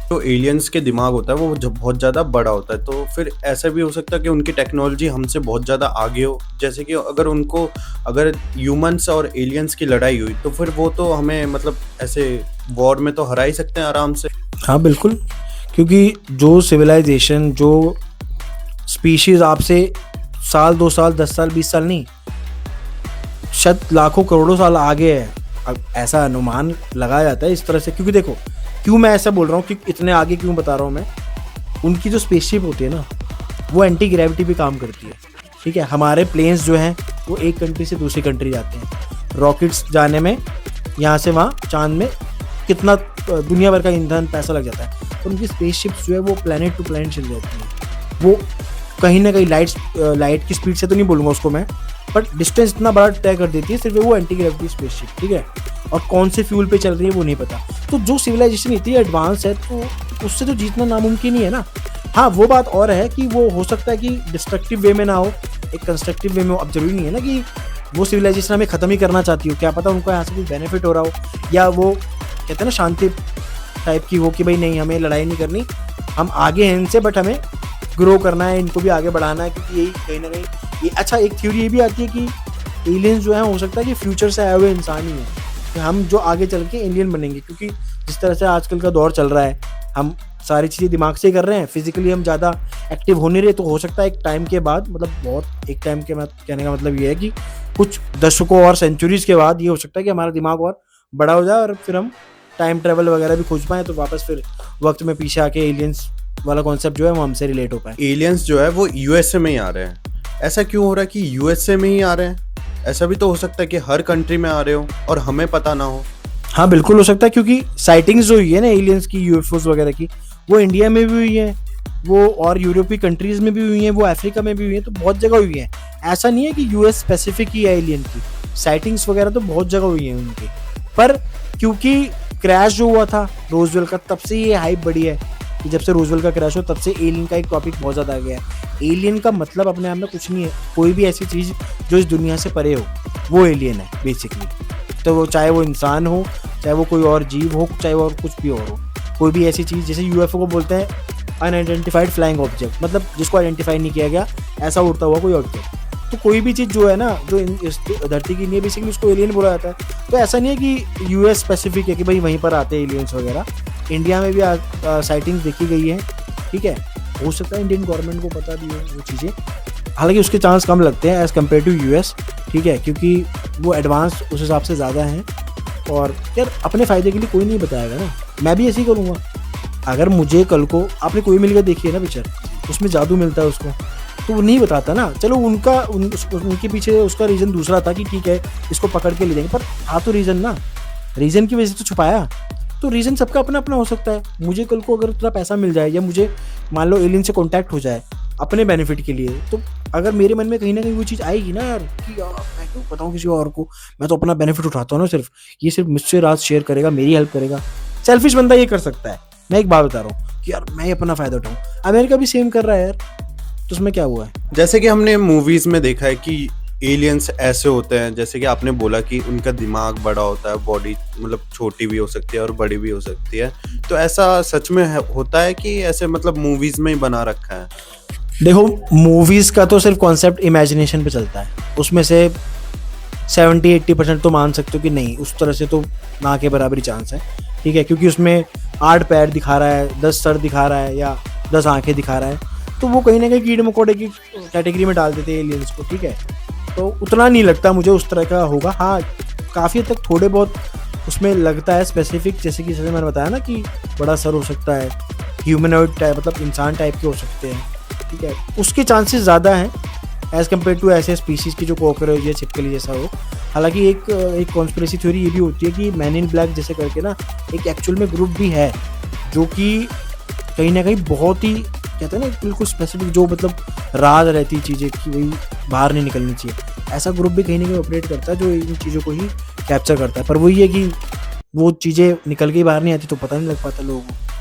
जो एलियंस के दिमाग होता है वो बहुत ज़्यादा बड़ा होता है, तो फिर ऐसा भी हो सकता है कि उनकी टेक्नोलॉजी हमसे बहुत ज़्यादा आगे हो। जैसे कि अगर ह्यूमन्स और एलियंस की लड़ाई हुई तो फिर वो तो हमें मतलब ऐसे वॉर में तो हरा ही सकते हैं आराम से। हाँ बिल्कुल, क्योंकि जो सिविलाइजेशन, जो स्पीशीज आपसे साल 2 साल 10 साल 20 साल नहीं, शायद लाखों करोड़ों साल आगे है, अब ऐसा अनुमान लगाया जाता है इस तरह से। क्योंकि देखो, क्यों मैं ऐसा बोल रहा हूँ कि इतने आगे क्यों बता रहा हूँ मैं, उनकी जो स्पेसशिप होती है ना, वो एंटी ग्रेविटी पे काम करती है। ठीक है, हमारे प्लेन्स जो हैं वो एक कंट्री से दूसरी कंट्री जाते हैं, रॉकेट्स जाने में यहाँ से वहाँ चांद में कितना दुनिया भर का ईंधन पैसा लग जाता है, और उनकी स्पेसशिप्स जो है वो प्लेनेट टू प्लेनेट चल जाती हैं। वो कहीं ना कहीं लाइट की स्पीड से तो नहीं बोलूँगा उसको मैं, बट डिस्टेंस इतना बड़ा तय कर देती है सिर्फ वो एंटी ग्रेविटी स्पेसशिप। ठीक है, और कौन से फ्यूल पे चल रही है वो नहीं पता। तो जो सिविलाइजेशन इतनी एडवांस है तो उससे तो जीतना नामुमकिन ही है ना। हाँ, वो बात और है कि वो हो सकता है कि डिस्ट्रक्टिव वे में ना हो, एक कंस्ट्रक्टिव वे में हो। अब जरूरी नहीं है ना कि वो सिविलाइजेशन हमें ख़त्म ही करना चाहती हो, क्या पता उनको यहाँ से कुछ बेनिफिट हो रहा हो, या वो कहते हैं ना शांति टाइप की हो कि भाई नहीं, हमें लड़ाई नहीं करनी, हम आगे हैं इनसे, बट हमें ग्रो करना है, इनको भी आगे बढ़ाना है। क्योंकि यही कहीं ना कहीं अच्छा, एक थ्योरी ये भी आती है कि एलियंस जो है हो सकता है कि फ्यूचर से आए हुए इंसान ही हैं, कि हम जो आगे चल के एलियन बनेंगे। क्योंकि जिस तरह से आजकल का दौर चल रहा है, हम सारी चीज़ें दिमाग से ही कर रहे हैं, फिजिकली हम ज़्यादा एक्टिव हो नहीं रहे, तो हो सकता है एक टाइम के बाद, मतलब बहुत एक टाइम के, मैं कहने का मतलब ये है कि कुछ दशकों और सेंचुरीज के बाद ये हो सकता है कि हमारा दिमाग और बड़ा हो जाए और फिर हम टाइम ट्रेवल वगैरह भी खोज पाएँ, तो वापस फिर वक्त में पीछे आके एलियंस वाला कॉन्सेप्ट जो है वो हमसे रिलेट हो पाए। एलियंस जो है वो यूएसए में ही आ रहे हैं। ऐसा क्यों हो रहा है कि यूएसए में ही आ रहे हैं? ऐसा भी तो हो सकता है कि हर कंट्री में आ रहे हो और हमें पता ना हो। हाँ बिल्कुल हो सकता है, क्योंकि साइटिंग्स जो हुई है ना एलियंस की, यूएफओस वगैरह की, वो इंडिया में भी हुई है, वो और यूरोपीय कंट्रीज में भी हुई है, वो अफ्रीका में भी हुई है, तो बहुत जगह हुई है। ऐसा नहीं है कि यूएस स्पेसिफिक ही है एलियन की, साइटिंग्स वगैरह तो बहुत जगह हुई है उनकी। पर क्योंकि क्रैश जो हुआ था रोजवेल का, तब से ये हाइप बढ़ी है कि जब से रोजवेल का क्रैश हो तब से एलियन का एक टॉपिक बहुत ज़्यादा आ गया है। एलियन का मतलब अपने आप में कुछ नहीं है, कोई भी ऐसी चीज़ जो इस दुनिया से परे हो वो एलियन है बेसिकली। तो वो चाहे वो इंसान हो, चाहे वो कोई और जीव हो, चाहे वो और कुछ भी और हो, कोई भी ऐसी चीज़, जैसे यूएफओ को बोलते हैं अनआइडेंटिफाइड फ्लाइंग ऑब्जेक्ट, मतलब जिसको आइडेंटिफाई नहीं किया गया ऐसा उड़ता हुआ कोई ऑब्जेक्ट। तो कोई भी चीज़ जो है ना, जो इस धरती की नहीं है, बेसिकली उसको एलियन बोला जाता है। तो ऐसा नहीं है कि यूएस स्पेसिफिक है कि भाई वहीं पर आते हैं एलियंस वगैरह, इंडिया में भी साइटिंग्स देखी गई है। ठीक है, हो सकता है इंडियन गवर्नमेंट को पता भी हो वो चीज़ें, हालांकि उसके चांस कम लगते हैं एज़ कम्पेयर टू यूएस। ठीक है, क्योंकि वो एडवांस उस हिसाब से ज़्यादा हैं, और यार अपने फ़ायदे के लिए कोई नहीं बताएगा ना, मैं भी ऐसे ही करूँगा। अगर मुझे कल को, आपने कोई मिलकर देखी है ना पिक्चर, उसमें जादू मिलता है उसको, तो वो नहीं बताता ना। चलो उनके पीछे उसका रीज़न दूसरा था कि ठीक है इसको पकड़ के ले जाएंगे, पर था तो रीज़न ना, रीज़न की वजह से तो छुपाया। तो रीज़न सबका अपना अपना हो सकता है। मुझे कल को अगर थोड़ा पैसा मिल जाए, या मुझे मान लो एलियन से कॉन्टैक्ट हो जाए अपने बेनिफिट के लिए, तो अगर मेरे मन में कहीं ना कहीं वो चीज़ आएगी ना यार, कि यार मैं क्यों बताऊँ किसी और को, मैं तो अपना बेनिफिट उठाता हूँ ना, सिर्फ ये सिर्फ मुझसे राज शेयर करेगा, मेरी हेल्प करेगा। सेल्फिश बंदा ये कर सकता है, मैं एक बात बता रहा हूँ कि यार मैं अपना फ़ायदा उठाऊँ। अमेरिका भी सेम कर रहा है यार, तो उसमें क्या हुआ है? जैसे कि हमने मूवीज में देखा है कि एलियंस ऐसे होते हैं, जैसे कि आपने बोला कि उनका दिमाग बड़ा होता है, बॉडी मतलब छोटी भी हो सकती है और बड़ी भी हो सकती है। तो ऐसा सच में होता है कि ऐसे मतलब मूवीज में ही बना रखा है? देखो, मूवीज़ का तो सिर्फ कॉन्सेप्ट इमेजिनेशन पे चलता है, उसमें से 70-80% तो मान सकते हो कि नहीं, उस तरह से तो ना के बराबर ही चांस है। ठीक है, क्योंकि उसमें 8 पैर दिखा रहा है, 10 सर दिखा रहा है, या 10 आंखें दिखा रहा है, तो वो कहीं ना कहीं कीड़े मकोड़े की कैटेगरी में डाल देते हैं एलियंस को। ठीक है, तो उतना नहीं लगता मुझे उस तरह का होगा। हाँ, काफ़ी हद तक थोड़े बहुत उसमें लगता है स्पेसिफिक, जैसे कि मैंने बताया ना कि बड़ा सर हो सकता है, ह्यूमनॉइड टाइप मतलब इंसान टाइप के हो सकते हैं। ठीक है, उसके चांसेस ज़्यादा हैं एज़ कम्पेयर टू ऐसे स्पीशीज़ की जो कॉकरोच या छिपकली जैसा हो। हालांकि एक कॉन्स्पिरेसी थ्योरी ये भी होती है कि मैन इन ब्लैक जैसे करके ना एक एक्चुअल में ग्रुप भी है, जो कि कहीं ना कहीं बहुत ही कहते हैं ना बिल्कुल स्पेसिफिक, जो मतलब राज रहती चीज़ें कि वही बाहर नहीं निकलनी चाहिए, ऐसा ग्रुप भी कहीं ना कहीं ऑपरेट करता है जो इन चीज़ों को ही कैप्चर करता है। पर वही है कि वो चीज़ें निकल के ही बाहर नहीं आती, तो पता नहीं लग पाता लोगों को।